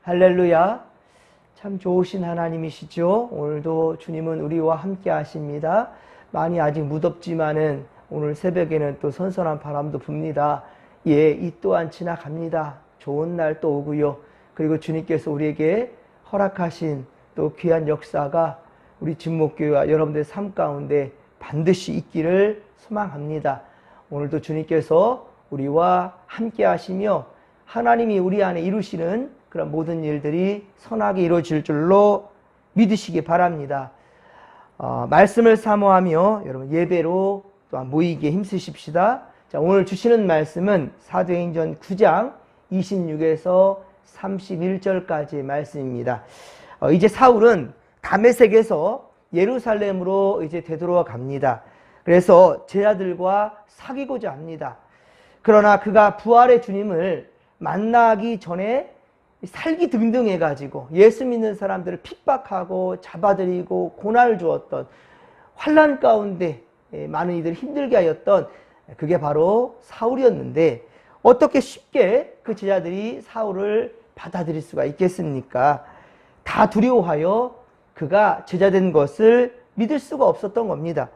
할렐루야. 참 좋으신 하나님이시죠. 오늘도 주님은 우리와 함께 하십니다. 많이 아직 무덥지만은 오늘 새벽에는 또 선선한 바람도 붑니다. 예, 이 또한 지나갑니다. 좋은 날 또 오고요. 그리고 주님께서 우리에게 허락하신 또 귀한 역사가 우리 진목교회와 여러분들의 삶 가운데 반드시 있기를 소망합니다. 오늘도 주님께서 우리와 함께 하시며 하나님이 우리 안에 이루시는 그런 모든 일들이 선하게 이루어질 줄로 믿으시기 바랍니다. 말씀을 사모하며 여러분 예배로 또한 모이기에 힘쓰십시다. 자, 오늘 주시는 말씀은 사도행전 9장 26에서 31절까지의 말씀입니다. 이제 사울은 다메섹에서 예루살렘으로 이제 되돌아갑니다. 그래서 제자들과 사귀고자 합니다. 그러나 그가 부활의 주님을 만나기 전에 살기 등등해가지고 예수 믿는 사람들을 핍박하고 잡아들이고 고난을 주었던 환난 가운데 많은 이들을 힘들게 하였던 그게 바로 사울이었는데 어떻게 쉽게 그 제자들이 사울을 받아들일 수가 있겠습니까? 다 두려워하여 그가 제자된 것을 믿을 수가 없었던 겁니다.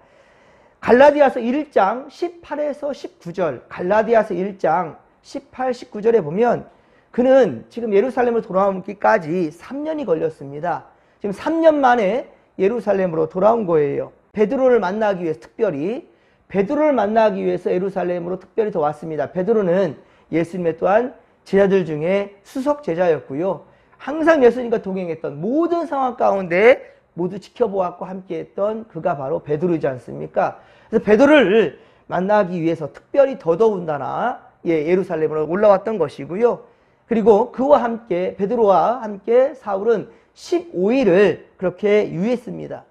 갈라디아서 1장 18에서 19절, 갈라디아서 1장 18, 19절에 보면 그는 지금 예루살렘으로 돌아오기까지 3년이 걸렸습니다. 지금 3년 만에 예루살렘으로 돌아온 거예요. 베드로를 만나기 위해서 특별히 예루살렘으로 특별히 더 왔습니다. 베드로는 예수님의 또한 제자들 중에 수석 제자였고요. 항상 예수님과 동행했던 모든 상황 가운데 모두 지켜보았고 함께했던 그가 바로 베드로이지 않습니까? 그래서 베드로를 만나기 위해서 특별히 더더군다나 예루살렘으로 올라왔던 것이고요. 그리고 그와 함께 베드로와 함께 사울은 15일을 그렇게 유했습니다.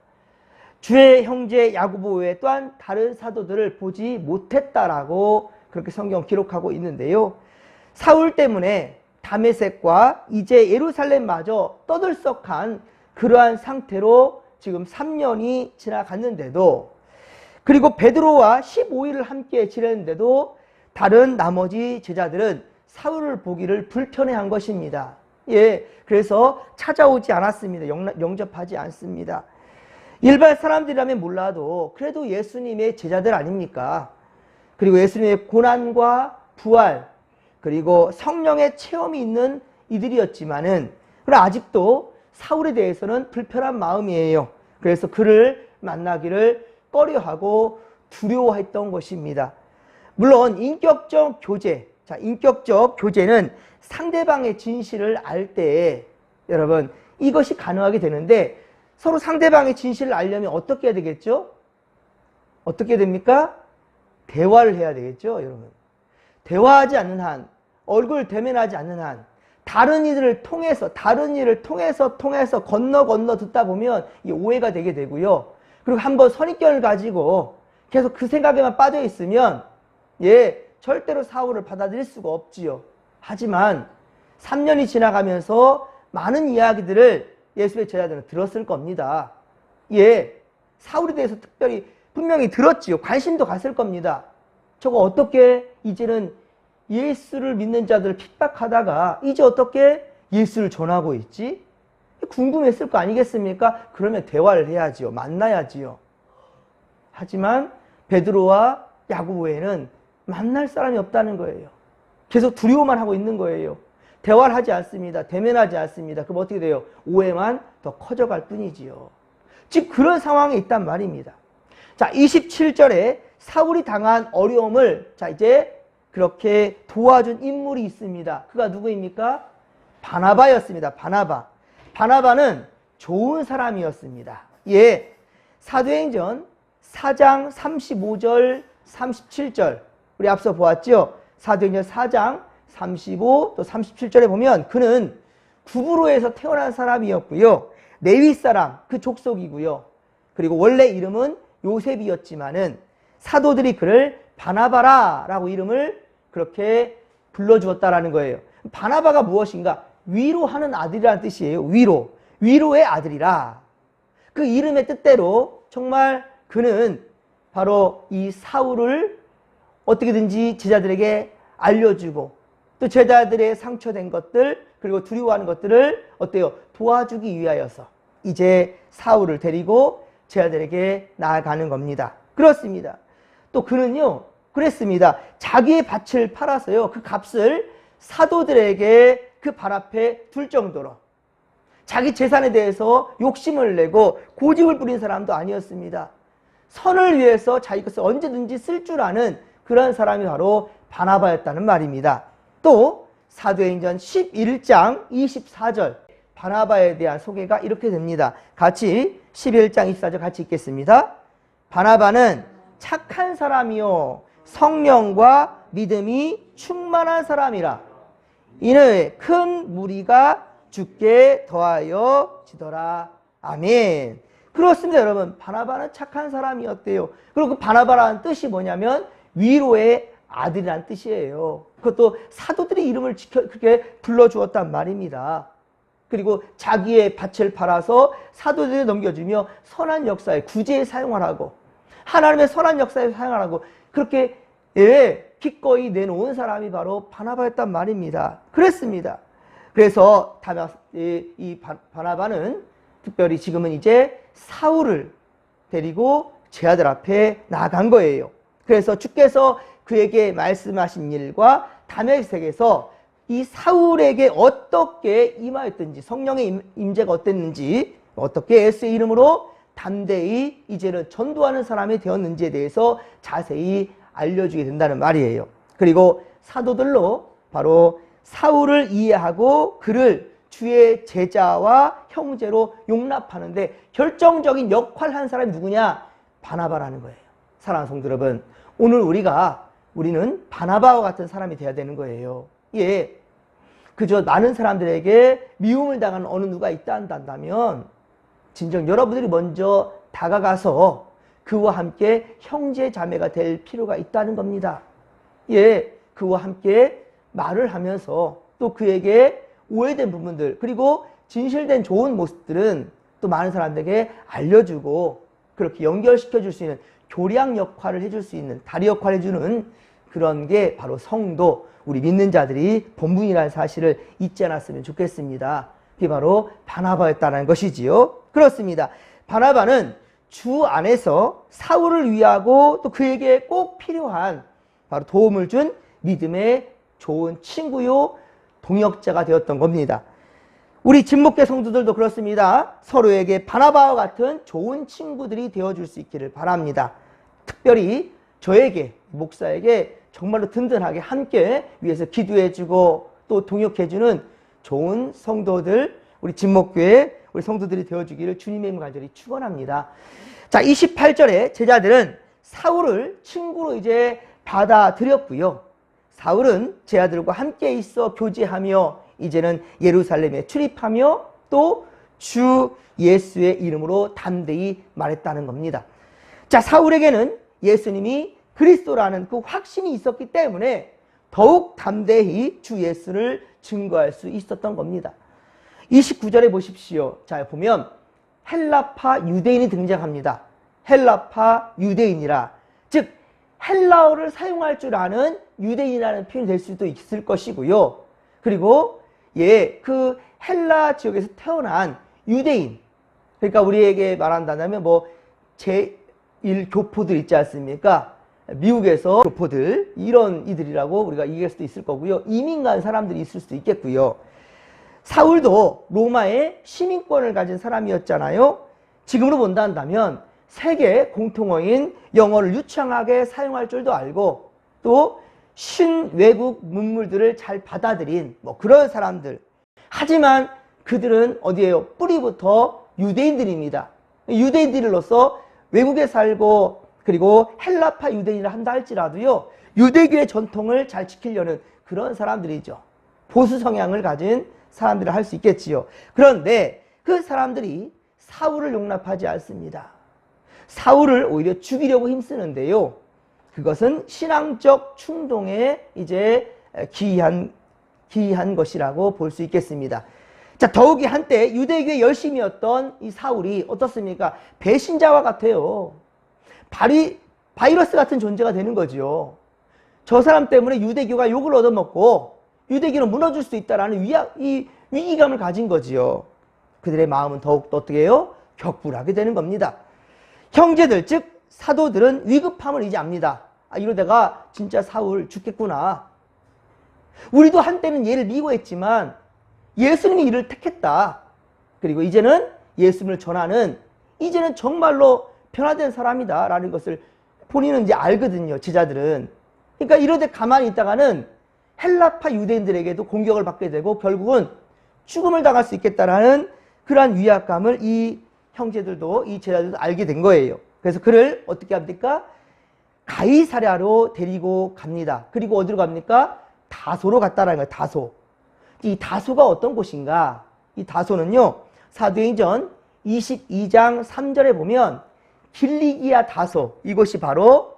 주의 형제 야고보 외에 또한 다른 사도들을 보지 못했다라고 그렇게 성경 기록하고 있는데요. 사울 때문에 다메섹과 이제 예루살렘마저 떠들썩한 그러한 상태로 지금 3년이 지나갔는데도, 그리고 베드로와 15일을 함께 지냈는데도 다른 나머지 제자들은 사울을 보기를 불편해한 것입니다. 그래서 찾아오지 않았습니다. 영접하지 않습니다. 일반 사람들이라면 몰라도 그래도 예수님의 제자들 아닙니까? 그리고 예수님의 고난과 부활, 그리고 성령의 체험이 있는 이들이었지만은 아직도 사울에 대해서는 불편한 마음이에요. 그래서 그를 만나기를 꺼려하고 두려워했던 것입니다. 물론 인격적 교제는 상대방의 진실을 알 때에 여러분 이것이 가능하게 되는데, 서로 상대방의 진실을 알려면 어떻게 해야 되겠죠? 어떻게 됩니까? 대화를 해야 되겠죠, 여러분. 대화하지 않는 한, 얼굴 대면하지 않는 한, 다른 일을 통해서 건너 듣다 보면 이 오해가 되게 되고요. 그리고 한번 선입견을 가지고 계속 그 생각에만 빠져 있으면 절대로 사울을 받아들일 수가 없지요. 하지만 3년이 지나가면서 많은 이야기들을 예수의 제자들은 들었을 겁니다. 사울에 대해서 특별히 분명히 들었지요. 관심도 갔을 겁니다. 저거 어떻게 이제는 예수를 믿는 자들을 핍박하다가 이제 어떻게 예수를 전하고 있지? 궁금했을 거 아니겠습니까? 그러면 대화를 해야지요. 만나야지요. 하지만 베드로와 야고보에는 만날 사람이 없다는 거예요. 계속 두려워만 하고 있는 거예요. 대화를 하지 않습니다. 대면하지 않습니다. 그럼 어떻게 돼요? 오해만 더 커져갈 뿐이지요. 즉 그런 상황에 있단 말입니다. 자, 27절에 사울이 당한 어려움을 이제 그렇게 도와준 인물이 있습니다. 그가 누구입니까? 바나바였습니다. 바나바는 좋은 사람이었습니다. 사도행전 4장 35절 37절 우리 앞서 보았죠? 사도행전 4장 35 또 37절에 보면 그는 구브로에서 태어난 사람이었고요. 레위 사람 그 족속이고요. 그리고 원래 이름은 요셉이었지만은 사도들이 그를 바나바라라고 이름을 그렇게 불러주었다라는 거예요. 바나바가 무엇인가? 위로하는 아들이라는 뜻이에요. 위로의 아들이라. 그 이름의 뜻대로 정말 그는 바로 이 사울을 어떻게든지 제자들에게 알려주고 또 제자들의 상처된 것들 그리고 두려워하는 것들을 어때요? 도와주기 위하여서 이제 사울을 데리고 제 아들에게 나아가는 겁니다. 그렇습니다. 또 그는요, 그랬습니다. 자기의 밭을 팔아서요, 그 값을 사도들에게 그 발 앞에 둘 정도로 자기 재산에 대해서 욕심을 내고 고집을 부린 사람도 아니었습니다. 선을 위해서 자기 것을 언제든지 쓸 줄 아는 그런 사람이 바로 바나바였다는 말입니다. 또 사도행전 11장 24절 바나바에 대한 소개가 이렇게 됩니다. 같이 11장 24절 같이 읽겠습니다. 바나바는 착한 사람이요 성령과 믿음이 충만한 사람이라 이는 큰 무리가 주께 더하여 지더라. 아멘. 그렇습니다, 여러분. 바나바는 착한 사람이었대요. 그리고 그 바나바라는 뜻이 뭐냐면 위로의 아들이란 뜻이에요. 그것도 사도들의 이름을 그렇게 불러주었단 말입니다. 그리고 자기의 밭을 팔아서 사도들에 넘겨주며 선한 역사에 구제에 사용하라고, 하나님의 선한 역사에 사용하라고 그렇게 기꺼이 내놓은 사람이 바로 바나바였단 말입니다. 그랬습니다. 그래서 이 바나바는 특별히 지금은 이제 사울을 데리고 제 아들 앞에 나아간 거예요. 그래서 주께서 그에게 말씀하신 일과 다메섹에서 이 사울에게 어떻게 임하였든지, 성령의 임재가 어땠는지, 어떻게 예수의 이름으로 담대히 이제는 전도하는 사람이 되었는지에 대해서 자세히 알려주게 된다는 말이에요. 그리고 사도들로 바로 사울을 이해하고 그를 주의 제자와 형제로 용납하는데 결정적인 역할을 한 사람이 누구냐? 바나바라는 거예요. 사랑하는 성도 여러분, 오늘 우리는 바나바와 같은 사람이 되어야 되는 거예요. 예, 그저 많은 사람들에게 미움을 당하는 어느 누가 있다 한다면 진정 여러분들이 먼저 다가가서 그와 함께 형제 자매가 될 필요가 있다는 겁니다. 예, 그와 함께 말을 하면서 또 그에게 오해된 부분들 그리고 진실된 좋은 모습들은 또 많은 사람들에게 알려주고 그렇게 연결시켜 줄 수 있는 교량 역할을 해줄 수 있는 다리 역할을 해주는 그런 게 바로 성도, 우리 믿는 자들이 본분이라는 사실을 잊지 않았으면 좋겠습니다. 그게 바로 바나바였다는 것이지요. 그렇습니다. 바나바는 주 안에서 사울을 위하고 또 그에게 꼭 필요한 바로 도움을 준 믿음의 좋은 친구요 동역자가 되었던 겁니다. 우리 진목계 성도들도 그렇습니다. 서로에게 바나바와 같은 좋은 친구들이 되어줄 수 있기를 바랍니다. 특별히 저에게, 목사에게 정말로 든든하게 함께 위해서 기도해주고 또 동역해주는 좋은 성도들, 우리 진목교회 우리 성도들이 되어주기를 주님의 이름 간절히 축원합니다. 자, 28절에 제자들은 사울을 친구로 이제 받아들였고요. 사울은 제 아들과 함께 있어 교제하며 이제는 예루살렘에 출입하며 또 주 예수의 이름으로 담대히 말했다는 겁니다. 자, 사울에게는 예수님이 그리스도라는 그 확신이 있었기 때문에 더욱 담대히 주 예수를 증거할 수 있었던 겁니다. 29절에 보십시오. 자, 보면 헬라파 유대인이 등장합니다. 헬라파 유대인이라, 즉 헬라어를 사용할 줄 아는 유대인이라는 표현이 될 수도 있을 것이고요. 그리고 그 헬라 지역에서 태어난 유대인, 그러니까 우리에게 말한다면 뭐 제1교포들 있지 않습니까? 미국에서 교포들, 이런 이들이라고 우리가 얘기할 수도 있을 거고요. 이민 간 사람들이 있을 수도 있겠고요. 사울도 로마의 시민권을 가진 사람이었잖아요. 지금으로 본다면 세계 공통어인 영어를 유창하게 사용할 줄도 알고 또 신외국 문물들을 잘 받아들인 뭐 그런 사람들. 하지만 그들은 어디에요? 뿌리부터 유대인들입니다. 유대인들로서 외국에 살고 그리고 헬라파 유대인이라 한다 할지라도요, 유대교의 전통을 잘 지키려는 그런 사람들이죠. 보수 성향을 가진 사람들을 할 수 있겠지요. 그런데 그 사람들이 사울을 용납하지 않습니다. 사울을 오히려 죽이려고 힘쓰는데요. 그것은 신앙적 충동에 이제 기이한 것이라고 볼 수 있겠습니다. 자, 더욱이 한때 유대교의 열심이었던 이 사울이 어떻습니까? 배신자와 같아요. 바이러스 같은 존재가 되는 거죠. 저 사람 때문에 유대교가 욕을 얻어먹고 유대교는 무너질 수 있다라는 이 위기감을 가진 거지요. 그들의 마음은 더욱더 어떻게 해요? 격분하게 되는 겁니다. 형제들, 즉 사도들은 위급함을 이제 압니다. 이러다가 진짜 사울 죽겠구나. 우리도 한때는 얘를 미워했지만 예수님이 이를 택했다. 그리고 이제는 예수님을 전하는, 이제는 정말로 변화된 사람이다 라는 것을 본인은 이제 알거든요, 제자들은. 그러니까 이러다 가만히 있다가는 헬라파 유대인들에게도 공격을 받게 되고 결국은 죽음을 당할 수 있겠다라는 그러한 위압감을 이 형제들도, 이 제자들도 알게 된 거예요. 그래서 그를 어떻게 합니까? 가이사랴로 데리고 갑니다. 그리고 어디로 갑니까? 다소로 갔다라는 거예요. 다소. 이 다소가 어떤 곳인가? 이 다소는요, 사도행전 22장 3절에 보면 길리기아 다소, 이곳이 바로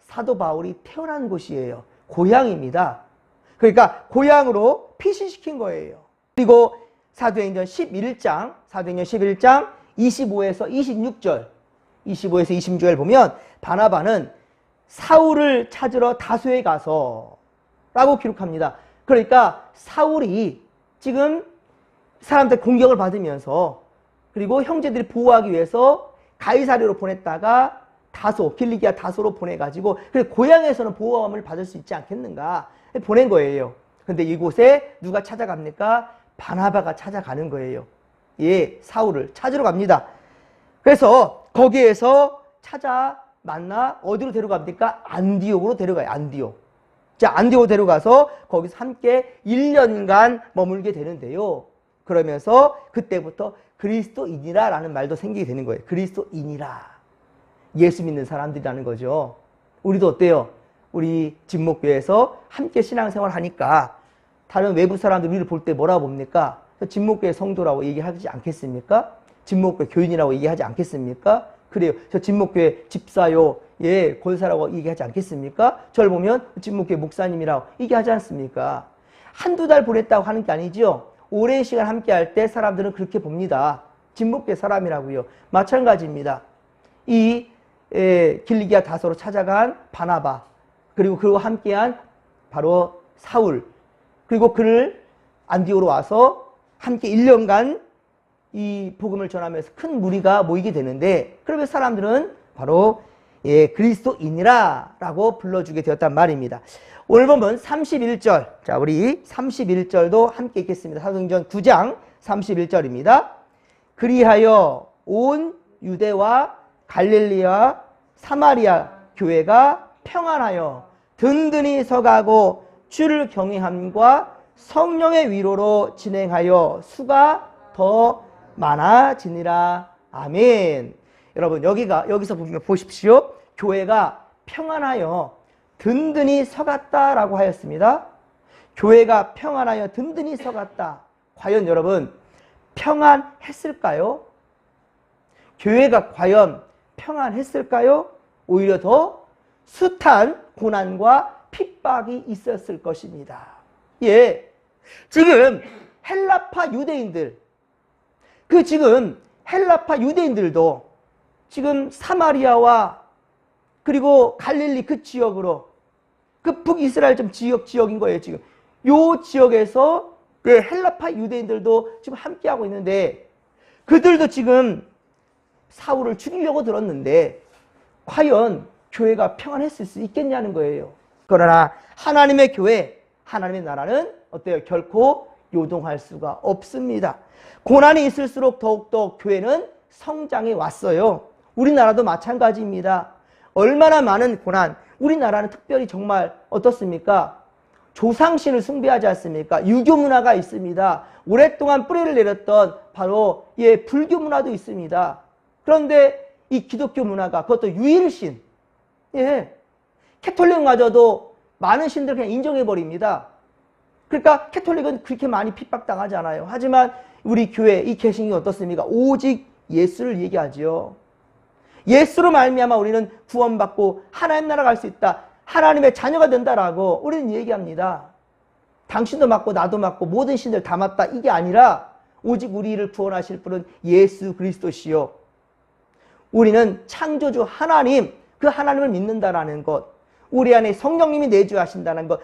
사도 바울이 태어난 곳이에요. 고향입니다. 그러니까 고향으로 피신시킨 거예요. 그리고 사도행전 11장 25에서 26절, 25에서 26절 보면 바나바는 사울을 찾으러 다소에 가서 라고 기록합니다. 그러니까 사울이 지금 사람들 공격을 받으면서 그리고 형제들이 보호하기 위해서 가이사랴로 보냈다가 다소, 길리기아 다소로 보내가지고 그래서 고향에서는 보호함을 받을 수 있지 않겠는가 보낸 거예요. 근데 이곳에 누가 찾아갑니까? 바나바가 찾아가는 거예요. 사울을 찾으러 갑니다. 그래서 거기에서 찾아 만나 어디로 데려갑니까? 안디옥으로 데려가요. 안디옥. 자, 안디옥으로 데려가서 거기서 함께 1년간 머물게 되는데요. 그러면서 그때부터 그리스도인이라 라는 말도 생기게 되는 거예요. 그리스도인이라. 예수 믿는 사람들이라는 거죠. 우리도 어때요? 우리 진목교회에서 함께 신앙생활 하니까 다른 외부 사람들 우리를 볼 때 뭐라고 봅니까? 진목교회 성도라고 얘기하지 않겠습니까? 진목교회 교인이라고 얘기하지 않겠습니까? 그래요. 저 진목교회 집사요, 권사라고 얘기하지 않겠습니까? 저를 보면 진목교회 목사님이라고 얘기하지 않습니까? 한두 달 보냈다고 하는 게 아니죠. 오랜 시간 함께 할 때 사람들은 그렇게 봅니다. 진목교회 사람이라고요. 마찬가지입니다. 이 길리기아 다소로 찾아간 바나바, 그리고 그와 함께한 바로 사울, 그리고 그를 안디옥으로 와서 함께 1년간 이 복음을 전하면서 큰 무리가 모이게 되는데, 그러면 사람들은 바로 그리스도인이라 라고 불러주게 되었단 말입니다. 오늘 본문 31절, 자 우리 31절도 함께 읽겠습니다. 사도행전 9장 31절입니다. 그리하여 온 유대와 갈릴리와 사마리아 교회가 평안하여 든든히 서가고 주를 경외함과 성령의 위로로 진행하여 수가 더 많아지니라. 아멘. 여러분 여기서 보십시오. 교회가 평안하여 든든히 서갔다라고 하였습니다. 교회가 평안하여 든든히 서갔다. 과연 여러분 평안했을까요? 교회가 과연 평안했을까요? 오히려 더 숱한 고난과 핍박이 있었을 것입니다. 지금 헬라파 유대인들, 지금 헬라파 유대인들도 지금 사마리아와 그리고 갈릴리 그 지역으로, 그 북이스라엘 좀 지역인 거예요. 지금 요 지역에서 헬라파 유대인들도 지금 함께하고 있는데, 그들도 지금 사울을 죽이려고 들었는데 과연 교회가 평안했을 수 있겠냐는 거예요. 그러나 하나님의 교회, 하나님의 나라는 어때요? 결코 요동할 수가 없습니다. 고난이 있을수록 더욱더 교회는 성장해 왔어요. 우리나라도 마찬가지입니다. 얼마나 많은 고난, 우리나라는 특별히 정말 어떻습니까? 조상신을 숭배하지 않습니까? 유교 문화가 있습니다. 오랫동안 뿌리를 내렸던 바로 불교 문화도 있습니다. 그런데 이 기독교 문화가, 그것도 유일신, 캐톨릭마저도 많은 신들을 그냥 인정해버립니다. 그러니까 캐톨릭은 그렇게 많이 핍박당하지 않아요. 하지만 우리 교회 이 개신이 어떻습니까? 오직 예수를 얘기하지요. 예수로 말미암아 우리는 구원받고 하나님 나라 갈 수 있다, 하나님의 자녀가 된다라고 우리는 얘기합니다. 당신도 맞고 나도 맞고 모든 신들 다 맞다, 이게 아니라 오직 우리를 구원하실 분은 예수 그리스도시요, 우리는 창조주 하나님, 그 하나님을 믿는다라는 것, 우리 안에 성령님이 내주하신다는 것,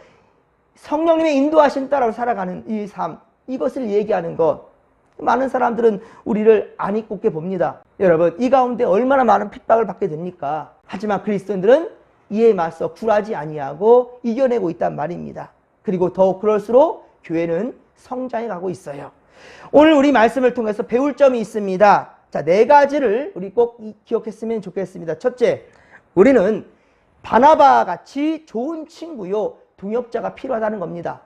성령님의 인도하신 따라 살아가는 이 삶, 이것을 얘기하는 것. 많은 사람들은 우리를 안 입곱게 봅니다. 여러분, 이 가운데 얼마나 많은 핍박을 받게 됩니까? 하지만 그리스도인들은 이에 맞서 굴하지 아니하고 이겨내고 있단 말입니다. 그리고 더욱 그럴수록 교회는 성장해 가고 있어요. 오늘 우리 말씀을 통해서 배울 점이 있습니다. 자, 4가지를 우리 꼭 기억했으면 좋겠습니다. 첫째, 우리는 바나바와 같이 좋은 친구요, 동역자가 필요하다는 겁니다.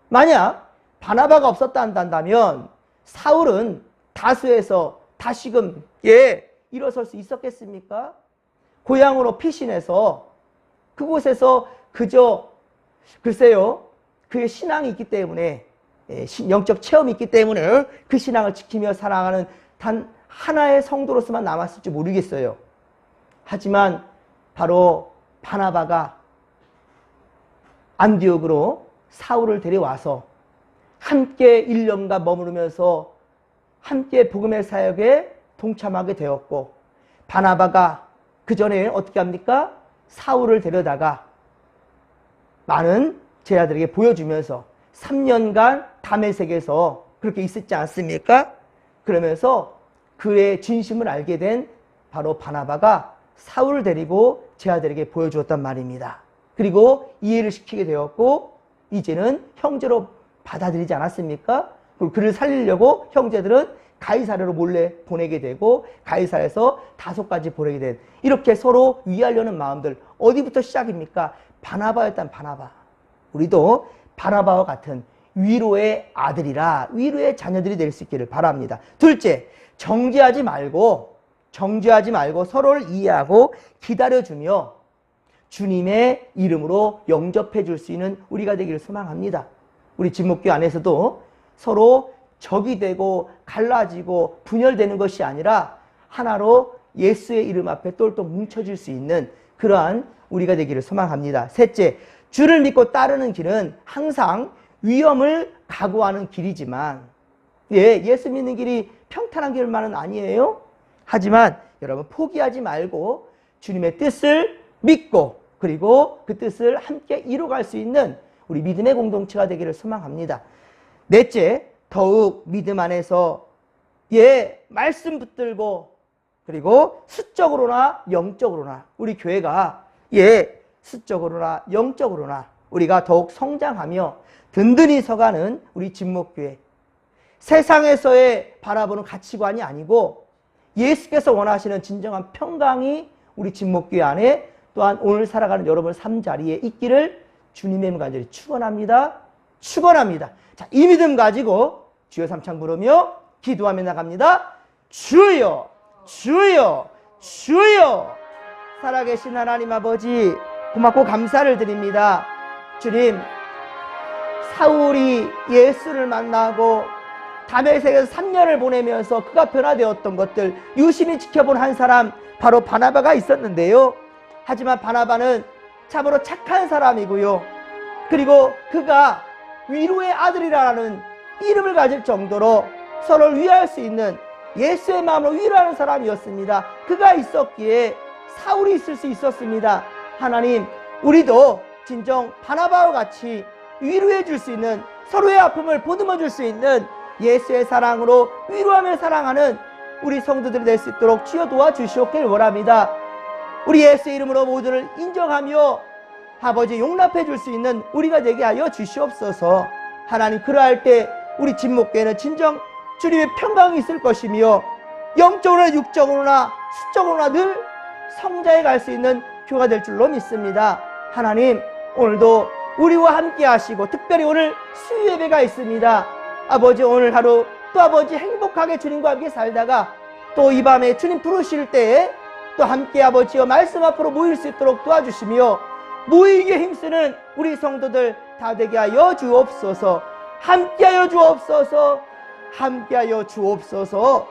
만약 바나바가 없었다 한다면 사울은 다수에서 다시금 일어설 수 있었겠습니까? 고향으로 피신해서 그곳에서 그저 글쎄요, 그의 신앙이 있기 때문에, 영적 체험이 있기 때문에 그 신앙을 지키며 살아가는 단 하나의 성도로서만 남았을지 모르겠어요. 하지만 바로 바나바가 안디옥으로 사울을 데려와서 함께 1년간 머무르면서 함께 복음의 사역에 동참하게 되었고, 바나바가 그 전에 어떻게 합니까? 사울을 데려다가 많은 제자들에게 보여주면서 3년간 다메섹에서 그렇게 있었지 않습니까? 그러면서 그의 진심을 알게 된 바로 바나바가 사울을 데리고 제자들에게 보여주었단 말입니다. 그리고 이해를 시키게 되었고, 이제는 형제로 받아들이지 않았습니까? 그리고 그를 살리려고 형제들은 가이사랴로 몰래 보내게 되고, 가이사랴에서 다소까지 보내게 된, 이렇게 서로 위하려는 마음들, 어디부터 시작입니까? 바나바였단 바나바. 우리도 바나바와 같은 위로의 아들이라, 위로의 자녀들이 될 수 있기를 바랍니다. 둘째, 정죄하지 말고 서로를 이해하고 기다려주며 주님의 이름으로 영접해 줄 수 있는 우리가 되기를 소망합니다. 우리 진목교 안에서도 서로 적이 되고 갈라지고 분열되는 것이 아니라 하나로 예수의 이름 앞에 똘똘 뭉쳐질 수 있는 그러한 우리가 되기를 소망합니다. 셋째, 주를 믿고 따르는 길은 항상 위험을 각오하는 길이지만, 예수 믿는 길이 평탄한 길만은 아니에요. 하지만 여러분, 포기하지 말고 주님의 뜻을 믿고 그리고 그 뜻을 함께 이루어갈 수 있는 우리 믿음의 공동체가 되기를 소망합니다. 넷째, 더욱 믿음 안에서 말씀 붙들고 그리고 수적으로나 영적으로나 우리 교회가 수적으로나 영적으로나 우리가 더욱 성장하며 든든히 서가는 우리 진목교회, 세상에서의 바라보는 가치관이 아니고 예수께서 원하시는 진정한 평강이 우리 진목교회 안에 또한 오늘 살아가는 여러분 삶자리에 있기를 주님의 이름 간절히 축원합니다. 자, 이 믿음 가지고 주여 삼창 부르며 기도하며 나갑니다. 주여, 주여, 주여. 살아계신 하나님 아버지, 고맙고 감사를 드립니다. 주님, 사울이 예수를 만나고 다메섹에서 3년을 보내면서 그가 변화되었던 것들 유심히 지켜본 한 사람, 바로 바나바가 있었는데요. 하지만 바나바는 참으로 착한 사람이고요. 그리고 그가 위로의 아들이라는 이름을 가질 정도로 서로를 위할 수 있는 예수의 마음으로 위로하는 사람이었습니다. 그가 있었기에 사울이 있을 수 있었습니다. 하나님, 우리도 진정 바나바와 같이 위로해 줄 수 있는, 서로의 아픔을 보듬어 줄 수 있는 예수의 사랑으로 위로하며 사랑하는 우리 성도들이 될 수 있도록 주여 도와주시옵길 원합니다. 우리 예수의 이름으로 모두를 인정하며 아버지 용납해 줄 수 있는 우리가 되게 하여 주시옵소서. 하나님, 그러할 때 우리 진목교회는 진정 주님의 평강이 있을 것이며 영적으로나 육적으로나 수적으로나 늘 성장해 갈 수 있는 교회가 될 줄로 믿습니다. 하나님, 오늘도 우리와 함께 하시고 특별히 오늘 수요 예배가 있습니다. 아버지, 오늘 하루 또 아버지 행복하게 주님과 함께 살다가 또 이 밤에 주님 부르실 때에 또 함께 아버지와 말씀 앞으로 모일 수 있도록 도와주시며 모이기에 힘쓰는 우리 성도들 다 되게 하여 주옵소서. 함께하여 주옵소서. 함께하여 주옵소서.